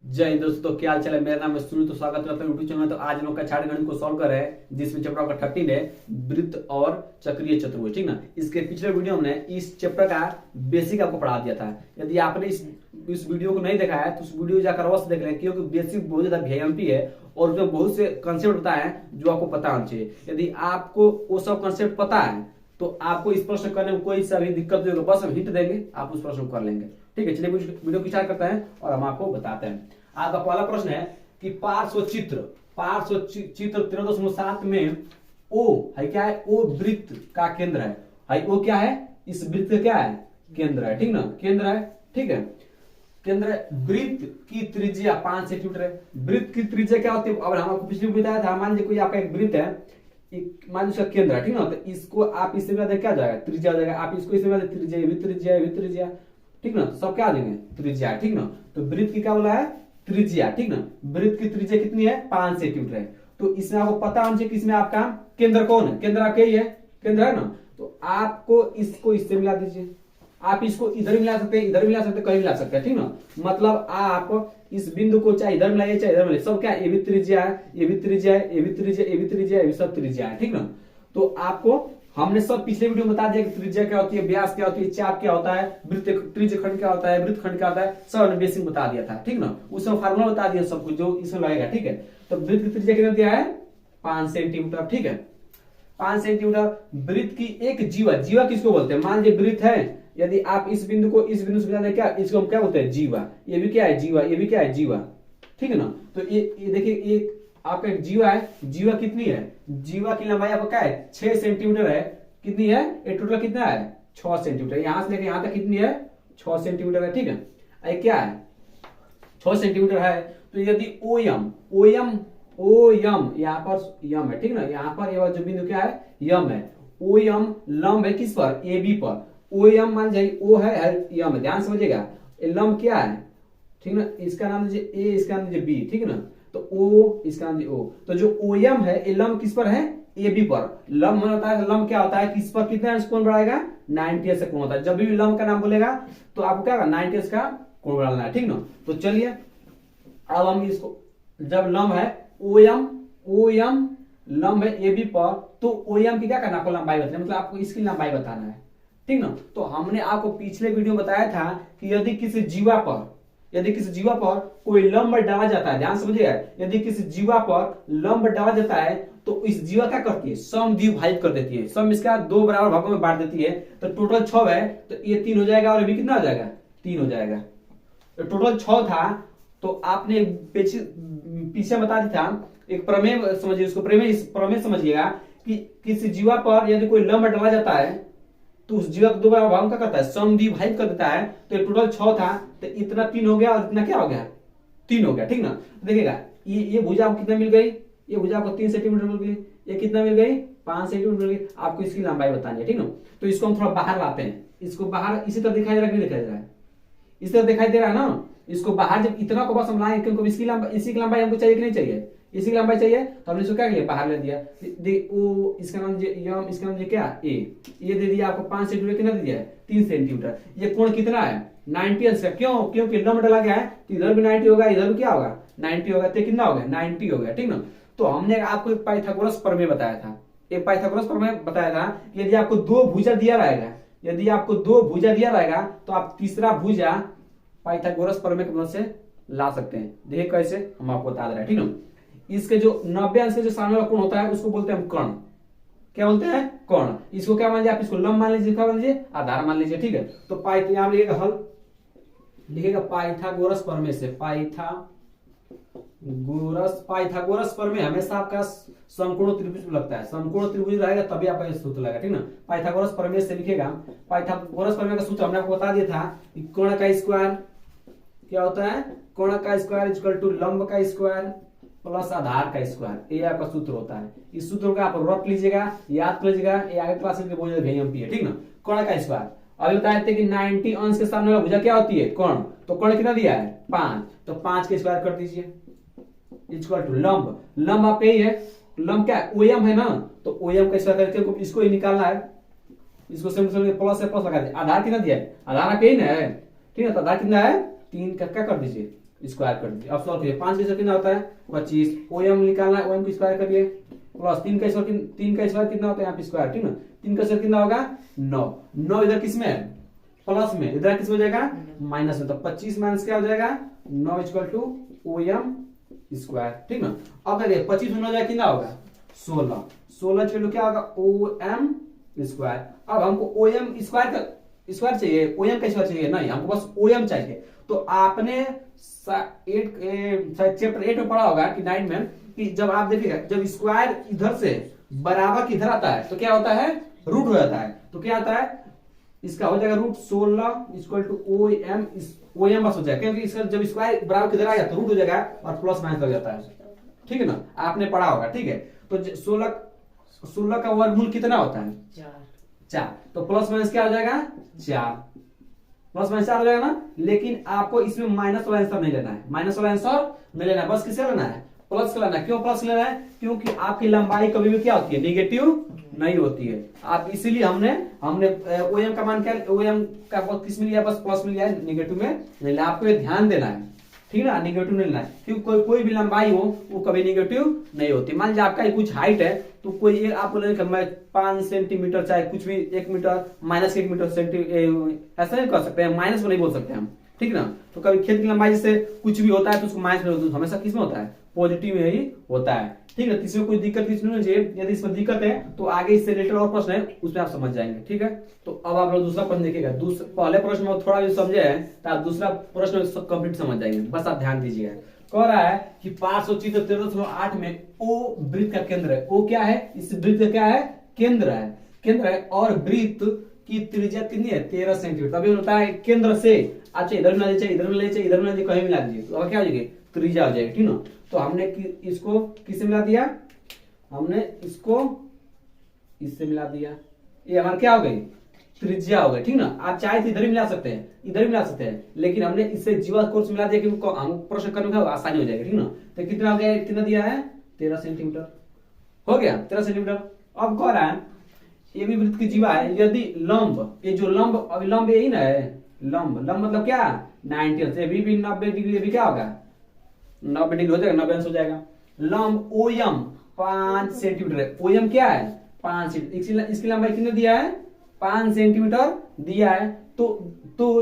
जय हिंद दोस्तों, क्या हाल चाल है। मेरा नाम है सुनील। तो स्वागत करता हूं यूट्यूब चैनल में। तो आज लोग का छाड़ गणित को सॉल्व कर रहे हैं, जिसमें चैप्टर का 13 है वृत्त और चक्रीय चतुर्भुज। ठीक ना। इसके पिछले वीडियो में हमने इस चैप्टर का बेसिक आपको पढ़ा दिया था। यदि आपने इस वीडियो को नहीं देखा है तो उस वीडियो जाकर अवश्य देख लें, क्योंकि बेसिक बहुत ज्यादा VMP है और उसमें बहुत से कंसेप्ट बताए हैं जो आपको पता होना चाहिए। यदि आपको वो सब कंसेप्ट पता है तो आपको इस प्रश्न करने में कोई सा भी दिक्कत नहीं होगा। बस हम हिंट देंगे, आप उस प्रश्न को कर लेंगे। ठीक है, चलिए वीडियो की स्टार्ट करते हैं और हम आपको बताते हैं। आपका पहला प्रश्न है कि पार्श्व चित्र 13.7 में ओ है क्या है। ओ वृत्त का केंद्र है। ओ क्या है, इस वृत्त का क्या है, केंद्र है। ठीक ना, केंद्र है। ठीक है, केंद्र है। वृत्त की त्रिज्या 5 सेंटीमीटर है। वृत्त की त्रिज्या क्या होती है, अब हम आपको पिछले बताया था। मान लीजिए कोई आपका एक वृत्त है, मान लीजिए उसका केंद्र है। ठीक ना, तो इसको आप इससे मिला क्या जाएगा, त्रिज्या हो जाएगा। आप इसको इससे मिला त्रिज्या, ये भी त्रिज्या, ये भी त्रिज्या। ठीक ना, तो सब क्या देंगे, त्रिज्या। ठीक ना, तो वृत्त की क्या बोला है, त्रिज्या। ठीक ना, वृत्त की त्रिज्या कितनी है, 5 सेंटीमीटर है। तो इसमें आपको पता होना चाहिए कि इसमें आपका केंद्र कौन है। केंद्र आपका ही है, केंद्र है ना। तो आपको इसको इससे मिला दीजिए। आप इसको इधर मिला सकते हैं, इधर मिला सकते हैं, कहीं मिला सकते हैं। ठीक ना, मतलब आप इस बिंदु को चाहे इधर मिलाइए चाहे इधर मिलाइए, सब क्या है, ये भी त्रिज्या है, ये भी त्रिज्या है, ये भी त्रिज्या, ये भी त्रिज्या, ये भी सब त्रिज्या है। ठीक ना, तो आपको हमने सब पिछले वीडियो में बता दिया कि त्रिज्या क्या होती है, व्यास क्या होती है, चाप क्या होता है, वृत्त त्रिज्य खंड क्या होता है, वृत्त खंड क्या होता है, सब हमने बेसिक बता दिया था। ठीक ना, उसमें फार्मूला बता दिया सब कुछ जो इसमें लगेगा। ठीक है, तो वृत्त की त्रिज्या कितना दिया है, 5 सेंटीमीटर। ठीक है, 5 सेंटीमीटर। वृत्त की एक जीवा, जीवा किसको बोलते हैं, मान लीजिए वृत्त है, यदि आप इस बिंदु को इस बिंदु से मिलाने क्या, इसको हम क्या बोलते हैं, जीवा। ये भी क्या है, जीवा, ये भी क्या है, जीवा। ठीक है ना, तो ये देखिए, एक आपका एक जीवा है। जीवा कितनी है, जीवा की लंबाई आपका क्या है, 6 सेंटीमीटर है। कितनी है, ये टोटल कितना है, 6 सेंटीमीटर। यहां से लेकर यहां तक कितनी है, 6 सेंटीमीटर है। ठीक है, ये क्या है, 6 सेंटीमीटर है। तो यदि ओयम यहाँ पर यम है। ठीक ना, यहाँ पर ये जो बिंदु क्या है, यम है। ओयम लंब है किस पर, AB पर। ओयम मान जाइए, ओ है यम है, ध्यान समझिएगा। लंब क्या है, ठीक ना, इसका नाम लीजिए A, इसका नाम लीजिए B। ठीक है ना, तो O, इसका नाम लीजिए O। तो जो ओयम है, ये लंब किस पर है, AB पर। लंब होता है, लंब क्या होता है, किस पर कितना अंश कोण बढ़ाएगा, 90 से कोण होता है। जब भी लंब का नाम बोलेगा तो आपको क्या 90 का कोण बढ़ाना है। ठीक ना, तो चलिए अब हम इसको, जब लंब है ओयम लंब है AB पर, तो ओयम की क्या करना, आपको लंबाई बताना, मतलब आपको इसकी लंबाई बताना है। ठीक ना, तो हमने आपको पिछले वीडियो में बताया था कि यदि किसी जीवा पर कोई लंब डाला जाता है, ध्यान समझिएगा, यदि किसी जीवा पर लंब डाला जाता है तो इस जीवा क्या करती है, समद्विभाजित कर देती है। सम इसका 2 बराबर भागों में बांट देती है। तो टोटल 6 है, तो ये 3 हो जाएगा और ये भी कितना हो जाएगा, 3 हो जाएगा। तो टोटल 6 था। तो आपने पीछे बता दिया था, एक प्रमेय समझिए, उसको प्रमेय समझिएगा कि किसी जीवा पर यदि कोई लंब डाला जाता है तो उस जीवा को 2 बराबर भाग क्या करता है, समद्विभाजित कर देता है। तो टोटल 6 था, तो इतना 3 हो गया और इतना क्या हो गया, 3 हो गया। ठीक ना, देखिएगा ये भुजा आपको कितना मिल गई, ये भुजा आपको 3 सेंटीमीटर मिल गई, ये कितना मिल गई, 5 सेंटीमीटर मिल गई। आपको इसकी लंबाई बतानी है। ठीक ना, तो इसको हम थोड़ा बाहर लाते हैं। इसको बाहर इसी तरह दिखाई दे रहा है, दिखाई दे रहा है, इस तरह दिखाई दे रहा है ना। इसको बाहर जब इतना को बस हम लाएं, क्योंकि इसी की लंबाई हमको चाहिए कि नहीं चाहिए, इसी की लंबाई चाहिए, तो हमने इसको क्या किया, बाहर ले दिया। ओ इसका नाम यम, इसका नाम क्या, ए। ये दे दिया आपको 5 सेंटीमीटर, कितना दे दिया, 3 सेंटीमीटर। ये कोण कितना है, 90 अंश का। क्यों, क्योंकि लंब डाला गया है, तो इधर भी 90 होगा, इधर भी क्या होगा, 90 होगा। तो कितना हो गया, 90 हो गया। ठीक ना, तो हमने आपको एक पाइथागोरस प्रमेय बताया था, एक पाइथागोरस प्रमेय बताया था कि यदि आपको 2 भुजा दिया रहेगा, यदि आपको 2 भुजा दिया रहेगा तो आप तीसरा भुजा पाइथागोरस प्रमेय की मदद से ला सकते हैं। देखिए कैसे, हम आपको बता दे रहे हैं। ठीक ना, इसके जो 90 अंश के जो सामने वाला कोण होता है उसको बोलते हैं हम कर्ण। क्या बोलते हैं, कर्ण। इसको क्या मान लीजिए, आप इसको लंब मान लीजिए, क्या मान लीजिए, आधार मान लीजिए। ठीक है, तो यहां लिखिएगा हल, लिखिएगा पाइथागोरस प्रमेय से। पाइथागोरस प्रमेय हमेशा आपका समकोण त्रिभुज में लगता है। समकोण त्रिभुज रहेगा तभी आपका सूत्र लगेगा। ठीक ना, पाइथागोरस प्रमेय से लिखेगा। पाइथागोरस प्रमेय का सूत्र हमने आपको बता दिया था कि कोण का स्क्वायर क्या होता है, कोण का स्क्वायर इक्वल टू लंब का स्क्वायर प्लस आधार का स्क्वायर। ये आपका सूत्र होता है। इस सूत्र को आप रट लीजिएगा, याद कर लीजिएगा, ये आगे क्लास में बहुत ज्यादा VMP है। ठीक ना, कोण का स्क्वायर। अभी बताए थे कि 90 अंश के सामने वाला भुजा क्या होती है, कोण। तो कोण कितना दिया है, 5, तो 5 के स्क्वायर कर दीजिए इक्वल टू लंब। लंब आप यही है, लंब क्या है, ओयम है ना, तो ओयम का स्क्वायर करके इसको ही निकालना है। इसको सिंपल प्लस से प्लस लगा दीजिए। आधार कितना दिया है, आधार आप यही ना है। ठीक है, तो आधार कितना है, 3 का क्या कर दीजिए, स्क्वायर कर दिए। अब सॉल्व करिए, 5 का स्क्वायर कितना होता है 25, ओएम निकालना है, ओएम को स्क्वायर करिए, प्लस 3 का स्क्वायर कितना होता है यहाँ पे स्क्वायर, ठीक ना, 3 का स्क्वायर कितना होगा 9, 9 इधर किस में है प्लस में, इधर किस में हो जाएगा माइनस में, तो 25 माइनस क्या हो जाएगा 9 इक्वल टू ओएम स्क्वायर, ठीक ना। अब देखिए 25 में 9 जाएगा कितना होगा 16, 16 इक्वल टू क्या होगा ओएम स्क्वायर। अब हमको ओएम स्क्वायर का स्क्वायर चाहिए, ओएम का स्क्वायर चाहिए नहीं, हमको बस ओएम चाहिए। तो आपने चैप्टर 8 में पढ़ा होगा कि 9 में कि जब आप देखिएगा जब स्क्वायर इधर से बराबर किधर आता है तो क्या होता है रूट हो जाता है, तो क्या आता है इसका हो जाएगा root 16 equal to OM, OM बस हो जाएगा, क्योंकि इसका जब स्क्वायर बराबर किधर आएगा तो रूट हो जाएगा और प्लस माइनस लग जाता है, ठीक है ना, आपने पढ़ा होगा, ठीक है। तो 16 का वर्गमूल कितना होता है 4, तो प्लस माइनस क्या हो जाएगा 4, प्लस माइनस 4 हो जाएगा ना। लेकिन आपको इसमें माइनस वाला आंसर नहीं लेना है, माइनस वाला आंसर नहीं लेना है, बस किसे लेना है प्लस का लेना है। क्यों प्लस लेना है, क्योंकि आपकी लंबाई कभी भी क्या होती है नेगेटिव नहीं होती है। आप इसीलिए हमने ओएम का मान क्या, ओएम का किस में लिया बस प्लस में लिया है, नेगेटिव में नहीं लिया। आपको ये ध्यान देना है, ठीक है ना, नेगेटिव नहीं लेना है, क्योंकि कोई भी लंबाई हो वो कभी नेगेटिव नहीं होती। मान लीजिए आपका कुछ हाइट है तो कोई एक आप बोले मैं 5 सेंटीमीटर चाहे कुछ भी 1 मीटर माइनस 1 मीटर ऐसा नहीं कर सकते हैं, माइनस में नहीं बोल सकते हम, ठीक ना। तो कभी खेत की लंबाई से कुछ भी होता है तो उसको माइनस में होता है, हमेशा किस में होता है पॉजिटिव में ही होता है, ठीक है। इसमें कोई दिक्कत किसी नहीं चाहिए, यदि इसमें दिक्कत है तो आगे इससे रिलेटेड और प्रश्न है उसमें आप समझ जाएंगे, ठीक है। तो अब आप लोग दूसरा प्रश्न देखिएगा, पहले प्रश्न में थोड़ा भी समझे हैं तो आप दूसरा प्रश्न कंप्लीट समझ जाएंगे, बस आप ध्यान दीजिएगा। कह रहा है कि 513.8 में ओ वृत्त का केंद्र है, ओ क्या है इस वृत्त का क्या है केंद्र है और वृत्त की त्रिज्या कितनी है 13 सेंटीमीटर। अभी होता है केंद्र से अच्छा इधर मिला दीजिए, इधर मिला दीजिए, इधर मिला दीजिए, कहीं मिला दीजिए, तो अब क्या हो जाएगी त्रिज्या हो जाएगी, ठीक ना। तो हमने इसको किससे मिला दिया, हमने इसको इससे मिला दिया, ये हमारा क्या हो गई त्रिज्या हो गई, ठीक ना। आप चाहे तो इधर ही मिला सकते हैं, इधर ही मिला सकते हैं, लेकिन हमने इससे जीवा कोर्स मिला दिया कि हम प्रश्न करने में आसानी हो जाएगी, ठीक ना। तो कितना हो गया, कितना दिया है 13 सेंटीमीटर हो गया 13 सेंटीमीटर। अब कह रहा है ये भी वृत्त की जीवा है, यदि लंब, ये जो लंब अभी लंब यही ना है, लंब मतलब क्या 90 से भी 90 डिग्री भी क्या होगा 90 डिग्री हो जाएगा, 90 अंश हो जाएगा। लंब ओएम 5 सेंटीमीटर है, ओएम क्या है 5 सेंटीमीटर, इसकी लंबाई कितने दिया है 5 सेंटीमीटर दिया है। तो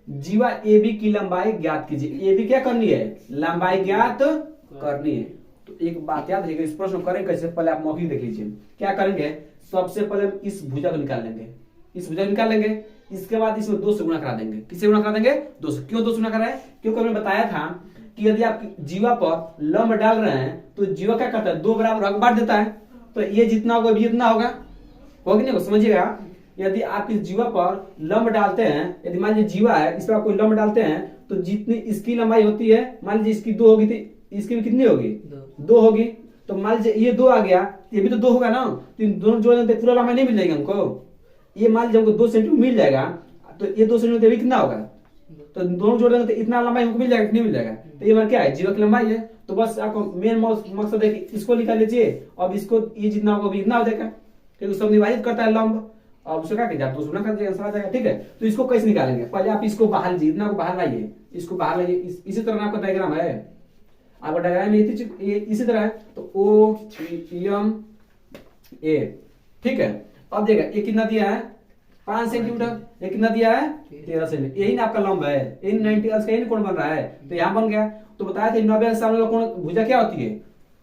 जीवा ए बी की लंबाई ज्ञात कीजिए, ए बी क्या करनी है लंबाई ज्ञात करनी है। तो एक बात याद रखिएगा, इस प्रश्न करें कैसे, पहले आप मौखिक देख लीजिए। क्या करेंगे, सबसे पहले हम इस भुजा को निकाल लेंगे, इस भुजा को निकाल लेंगे, इसके बाद इसमें 2 से गुणा करा देंगे। किससे गुणा करा देंगे 2 से। क्यों 2 से गुणा करा है, क्योंकि हमने बताया था कि यदि आप जीवा पर लंब डाल रहे हैं तो जीवा क्या करता है 2 बराबर भाग बांट देता है, तो ये जितना होगा भी इतना होगा नहीं, समझिएगा। यदि आप इस जीवा पर लंब डालते हैं, यदि मान लीजिए जीवा है इस पर आप कोई लंब डालते हैं तो जितनी इसकी लंबाई होती है, मान लीजिए इसकी 2 होगी तो इसकी भी कितनी होगी 2 होगी। तो मान लीजिए ये 2 आ गया, ये भी तो 2 होगा ना, तो इन दोनों जोड़ देते पूरा लंबाई नहीं मिल जाएगी हमको। ये मान लीजिए हमको 2 सेंटीमीटर मिल जाएगा, तो ये 2 सेंटीमीटर कितना होगा, तो दोनों जोड़ देंगे तो इतना लंबाई हमको मिल जाएगा, नहीं मिल जाएगा। तो ये क्या है जीवा की लंबाई है। तो बस आपको मेन मकसद है कि इसको निकाल लीजिए, अब इसको ये जितना होगा इतना हो जाएगा, क्योंकि सब विभाजित करता है लंब। अब उसको क्या कीजिए 2 गुना कर दीजिए, आंसर आ जाएगा, ठीक है। तो इसको कैसे निकालेंगे, पहले आप इसको बाहर लीजिए, इतना को बाहर लाइए, इसको बाहर लाइए, इसी तरह आपका डायग्राम है, आपका डायग्राम ये इसी तरह है। तो ओ एम ए, ठीक है। अब देखा ये कितना दिया है 5 सेंटीमीटर, ये कितना दिया है 13 सेंटीमीटर, यही ना आपका लंब है, इन 90 अंश का यही कोण बन रहा है, तो यहाँ बन गया। तो बताया था 90 अंश सामने वाला कोण भुजा क्या होती है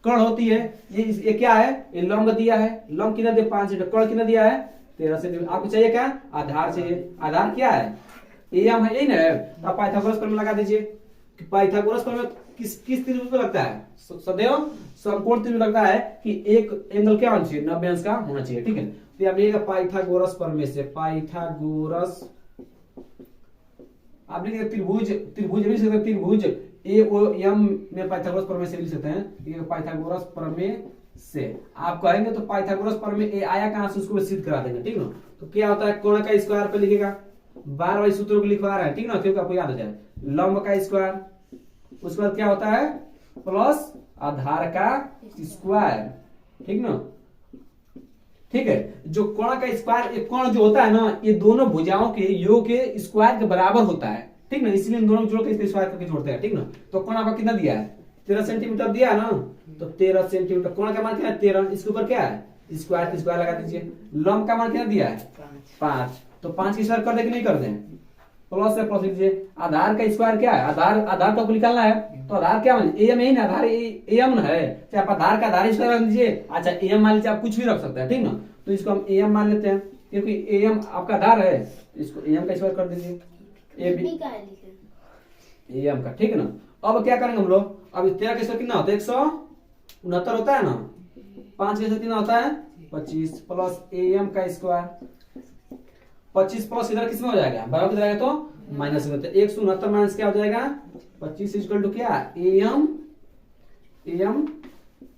कर्ण होती है, ये क्या है ये लंब दिया है, लंब कितना दिया 5 सेंटीमीटर, कर्ण कितना दिया है 13 सेंटीमीटर। आपको चाहिए क्या आधार चाहिए, आधार क्या है एम है, यही ना है। तो आप पाइथागोरस प्रमेय लगा दीजिए, पाइथागोरस प्रमेय किस त्रिभुज पे लगता है, सदैव समकोण त्रिभुज लगता है कि एक एंगल क्या होना चाहिए 90 अंश का होना चाहिए, ठीक है। तो आप लिखिएगा पाइथागोरस प्रमेय से, पाइथागोरस आप लिखिएगा त्रिभुज भी सकते हैं, त्रिभुज ए ओ एम में पाइथागोरस प्रमेय से लिख सकते हैं, ये पाइथागोरस प्रमेय से आप कहेंगे तो पाइथागोरस प्रमेय ए आया कहां से उसको सिद्ध करा देंगे, ठीक ना। तो क्या होता है कोण का स्क्वायर पे लिखिएगा, बार बार सूत्रों को लिखवा रहा है, ठीक ना, क्योंकि आपको याद हो जाए लंब का स्क्वायर, उसके बाद क्या होता है प्लस आधार का स्क्वायर, ठीक ना, ठीक है। जो कोण का स्क्वायर, कोण जो होता है ना ये दोनों भुजाओं के योग के स्क्वायर के बराबर होता है, ठीक ना, इसलिए इन दोनों को जोड़ के इसके स्क्वायर करके जोड़ते हैं, ठीक ना। तो कोण आपका कितना दिया है, 13 सेंटीमीटर दिया है ना, तो 13 सेंटीमीटर कोण का मान क्या है 13, इसके ऊपर क्या है स्क्वायर, की स्क्वायर लगा दीजिए। लंब का मान कितना दिया है 5, तो 5 की स्क्वायर कर दे कि नहीं कर दे, प्लस से प्लस लीजिए। आधार का स्क्वायर क्या है, आधार तो आपको निकालना है, तो आधार क्या मान एम है ना, आधार एम ना है, चाहे आप आधार का आधार स्क्वायर रख लीजिए, अच्छा एम मान लीजिए, आप कुछ भी रख सकते हैं, ठीक ना। तो इसको हम एम मान लेते हैं, क्योंकि एम आपका आधार है, इसको एम का स्क्वायर कर दीजिए, एम का, ठीक है ना। अब क्या करेंगे हम लोग, अब 13 का स्क्वायर कितना होता है 169 होता है ना, 5 के साथ कितना होता है 25 प्लस एम का स्क्वायर, 25 प्लस इधर किसमें हो जाएगा बराबर किधर आएगा तो माइनस में, 169 माइनस क्या हो जाएगा 25 इक्वल टू क्या एम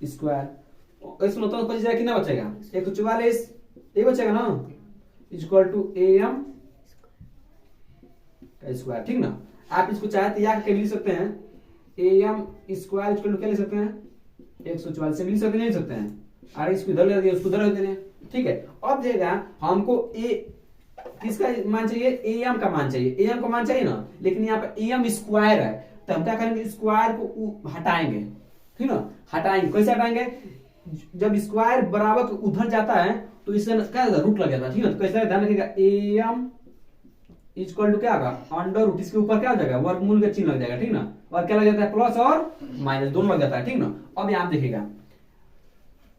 स्क्वायर, 169 25 जाएगा कितना बचेगा 144, ये बचेगा ना, इक्वल टू एम का स्क्वायर, ठीक ना। आप इसको चाहे तो या के लिख सकते हैं, एम स्क्वायर इक्वल टू क्या लिख सकते हैं 144 से भी लिख सकते, नहीं लिख सकते हैं, अरे इसको इधर ले दिया उसको उधर ले दिया, ठीक है। अब देखा हमको ए किसका मान चाहिए, एम का मान चाहिए, एम का मान चाहिए ना, लेकिन यहाँ पे एम स्क्वायर है, तो हम क्या करेंगे स्क्वायर को हटाएंगे, ठीक ना, हटाएंगे, कैसे हटाएंगे, जब स्क्वायर बराबर उधर जाता है तो इससे क्या रूट लग जाता है, ठीक ना। तो कैसे ध्यान रखिएगा एम इक्वल टू क्या होगा अंडर रूट, इसके ऊपर क्या हो जाएगा वर्गमूल का चिन्ह लग जाएगा, ठीक ना, और क्या लग जाता है प्लस और माइनस दोनों लग जाता है, ठीक ना। अब यहाँ देखिएगा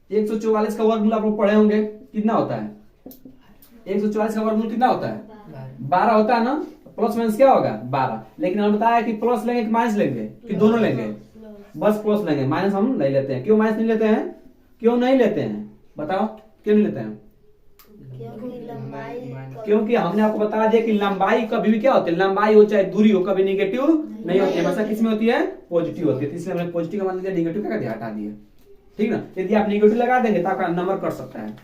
144 का वर्गमूल आप लोग पढ़े होंगे कितना होता है, 144 का वर्गमूल कितना होता है 12 होता है ना, प्लस माइनस क्या होगा 12, लेकिन हम बताया कि प्लस लेंगे कि माइनस लेंगे कि दोनों लेंगे, बस प्लस लेंगे, माइनस हम नहीं लेते हैं। क्यों माइनस नहीं लेते हैं, क्यों नहीं लेते हैं बताओ, क्यों नहीं लेते हैं, क्योंकि हमने आपको बता दिया कि लंबाई कभी भी क्या होती है, लंबाई हो चाहे दूरी हो कभी निगेटिव नहीं होती है, हमेशा किसमें होती है पॉजिटिव होती है, इसलिए हमने पॉजिटिव का मान लिया, निगेटिव का हटा दिया, ठीक ना। यदि आप निगेटिव लगा देंगे तो आपका नंबर कट सकता है,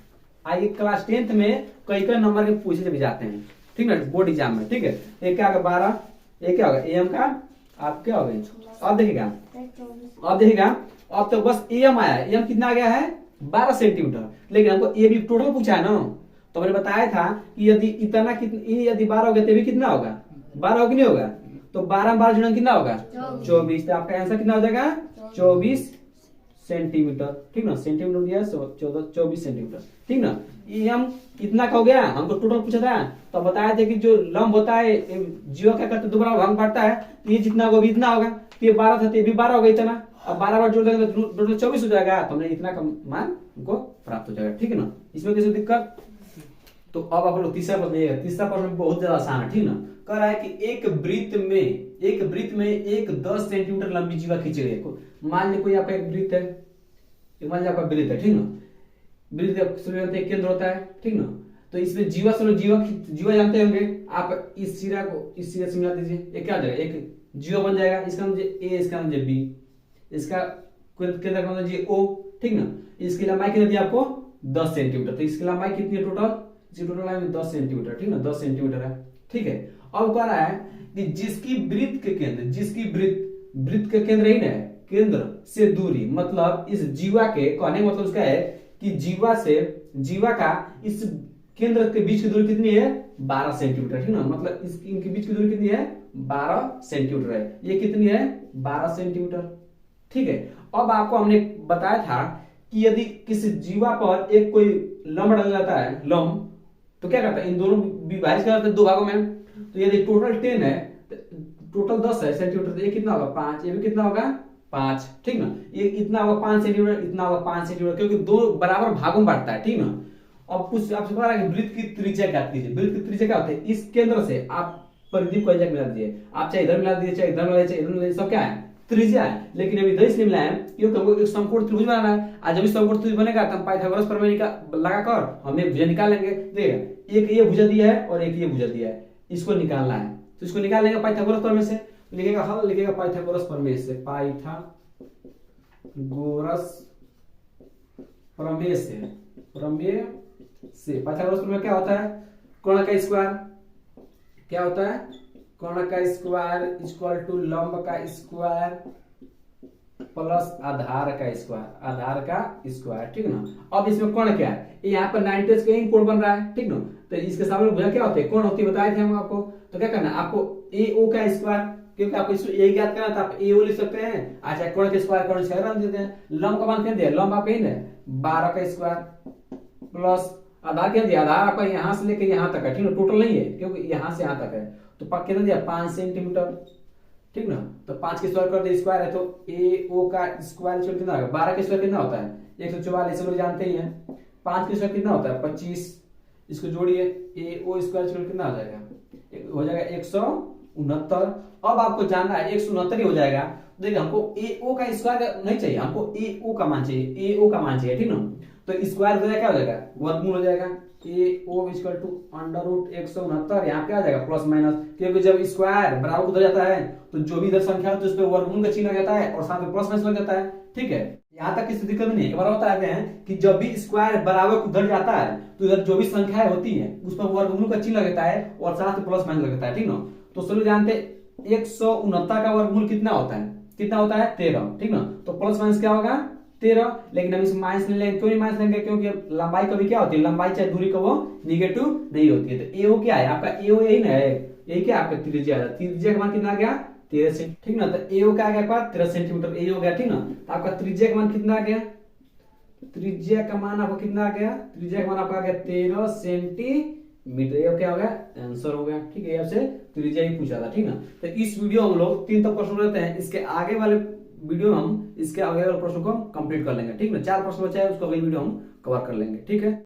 आइए क्लास 10th में कई नंबर के पूछे भी जाते हैं, ठीक ना, बोर्ड एग्जाम में, ठीक है। एक क्या होगा 12, एक क्या होगा एम का आप क्या हो गए, अब देखिएगा अब तो बस एम आया, एम कितना आ गया है 12 सेंटीमीटर, लेकिन हमको ए भी टोटल पूछा है ना, तो मैंने बताया था कि यदि इतना यदि 12 हो गया तो भी कितना होगा 12 हो कि नहीं होगा, तो 12 में 12 जुड़ेंगे कितना होगा 24, तो आपका आंसर कितना हो जाएगा 24 सेंटीमीटर, ठीक ना, सेंटीमीटर दिया 24 सेंटीमीटर, ठीक ना। एम इतना का हो गया, हमको टोटल पूछा था, तो बताया था कि जो लंब होता है जीवा क्या करते दोबारा भाग बढ़ता है, तो ये जितना होगा इतना होगा, तो ये 12 था तो ये भी 12 होगा इतना, अब 12 बार जोड़ देंगे तो टोटल 24 हो जाएगा, तो हमने इतना का मान हमको प्राप्त हो जाएगा, ठीक है ना, इसमें किसी दिक्कत। तो अब आप लोग तीसरा प्रश्न बहुत ज्यादा आसान है, ठीक ना, कह रहा है कि एक वृत्त में एक 10 सेंटीमीटर लंबी जीवा खींची गई, मान लीजिए कोई आपका एक वृत्त है, मान लीजिए आपका वृत्त है, ठीक ना, वृत्त एक केंद्र होता है, ठीक ना, तो इसमें जीवा जानते होंगे आप, इस सिरा को इस सिरे से मिला दीजिए, एक क्या हो जाएगा एक जीवा बन जाएगा, इसका नाम ए, इसका नाम बी, इसका केंद्र का नाम ओ, ठीक ना। इसकी लंबाई कितनी दी आपको 10 सेंटीमीटर, तो इसकी लंबाई कितनी है टोटल, टोटल लंबाई 10 सेंटीमीटर, ठीक ना 10 सेंटीमीटर है, ठीक है। अब कह रहा है कि जिसकी वृत्त के केंद्र ही ना केंद्र से दूरी, मतलब इस जीवा के कहने का मतलब उसका है कि जीवा का इस केंद्र के बीच की दूरी कितनी है 12 सेंटीमीटर, ठीक ना, मतलब इनके बीच की दूरी कितनी है 12 सेंटीमीटर है, ये कितनी है 12 सेंटीमीटर, ठीक है। अब आपको हमने बताया था कि यदि किसी जीवा पर एक कोई लंब डाला जाता है, लंब तो क्या करता है इन दोनों विभाजित करते हैं दो भागों में, तो यदि टोटल 10 है टोटल 10 है सेंटीमीटर, तो ये कितना होगा 5, ये भी कितना होगा 5, ठीक ना, ये इतना होगा 5 सेंटीमीटर, इतना होगा 5 सेंटीमीटर, क्योंकि दो बराबर भागों में बांटता है, ठीक ना। अब कुछ आपसे पता है कि वृत्त की त्रिज्या क्या होती है, वृत्त की त्रिज्या क्या होती है, इस केंद्र से आप परिधि को मिला दीजिए, आप चाहे इधर मिला दीजिए चाहे इधर मिला दीजिए, इधर मिला दीजिए, सब क्या है त्रिज्या है, लेकिन अभी इधर इसलिए मिला है क्योंकि हमको एक समकोण त्रिभुज बनाना है, आज जब इस समकोण त्रिभुज बनेगा तो हम पाइथागोरस प्रमेय का लगाकर हमें भुजा निकालेंगे, देखिए एक ये भुजा दिया है और एक ये भुजा दिया है, इसको निकालना है, तो इसको निकाल लेंगे पाइथागोरस प्रमेय से, लिखेगा हल लिखेगा पाइथागोरस प्रमेय से, पाइथागोरस प्रमेय क्या होता है, कोण का स्क्वायर क्या होता है, कोण का स्क्वायर इक्वल टू लंब का स्क्वायर प्लस आधार का स्क्वायर, ठीक ना। अब इसमें कोण क्या है, यहाँ पर 90 का ही कोण बन रहा है, ठीक ना। तो इसके सामने भुजा क्या होते हैं, कोण होती है, बताए थे हम आपको। तो क्या करना है आपको, ए ओ का स्क्वायर, क्योंकि आपको इसको ए ज्ञात करना था, आप ए ओ लिख सकते हैं। अच्छा, कोण के स्क्वायर कोण स्क्वायर रख देते हैं। लंब का मान क्या दिया, लंब आप यही 12 का स्क्वायर प्लस आधार क्या दिया, आधार आपका यहाँ से लेकर यहाँ तक है, ठीक ना, टोटल नहीं है क्योंकि यहाँ से यहाँ तक है। तो कितना दिया, 5 सेंटीमीटर, ठीक ना। तो 5 के स्क्वायर कर दे, स्क्वायर है तो ए ओ का स्क्वायर कितना होगा, 12 के स्क्वायर कितना होता है 144, लोग जानते ही हैं। 5 के स्क्वायर कितना होता है 25, इसको जोड़िए, ए ओ स्क्वायर कितना हो जाएगा, हो जाएगा 169। अब आपको जानना है 169 ही हो जाएगा। देखिए हमको ए ओ का स्क्वायर नहीं चाहिए, हमको ए ओ का मान चाहिए, ए ओ का मान चाहिए, ठीक ना। तो स्क्वायर हो जाएगा, क्या हो जाएगा, वर्गमूल हो जाएगा, A O equal to under root 169। यहाँ पे आ जाएगा प्लस माइनस, क्योंकि जब स्क्वायर बराबर उधर जाता है तो जो भी इधर संख्या होती है उस पर वर्गमूल का चिन्ह लग जाता है और साथ में प्लस माइनस लग जाता है, ठीक है। यहाँ तक किसी दिक्कत नहीं है। एक बार बताते हैं कि जब भी स्क्वायर बराबर उधर जाता है तो इधर जो भी संख्याएं होती है उस पर वर्गमूल का चिन्ह लगता है और साथ में प्लस माइनस लगता है, ठीक ना। तो सभी जानते 169 का वर्गमूल कितना होता है, 13, ठीक ना। तो प्लस माइनस क्या होगा 13, लेकिन हम इसे माइनस नहीं लेंगे। क्यों नहीं माइनस लेंगे, क्योंकि लंबाई कभी क्या होती है, लंबाई चाहे दूरी का वो निगेटिव नहीं होती है। तो एओ क्या है आपका, एओ यही ना है, यही क्या आपका त्रिज्या है। त्रिज्या का मान कितना आ गया 13 सेंटीमीटर, ठीक ना। तो एओ क्या आ गया 13 सेंटीमीटर, ए हो गया, ठीक ना। तो आपका त्रिज्या का मान कितना आ गया, त्रिज्या का मान आपको कितना आ गया, त्रिज्या का मान आपका आ गया 13 सेंटीमीटर। ये क्या हो गया, आंसर हो गया, ठीक है। आपसे त्रिज्या ही पूछा था, ठीक ना। तो इस वीडियो हम लोग 3 तक प्रश्न रहते हैं, इसके आगे वाले वीडियो हम इसके आगे वाले प्रश्न को हम कंप्लीट कर लेंगे, ठीक ना। 4 प्रश्न बचा है, उसको अगली वीडियो हम कवर कर लेंगे, ठीक है।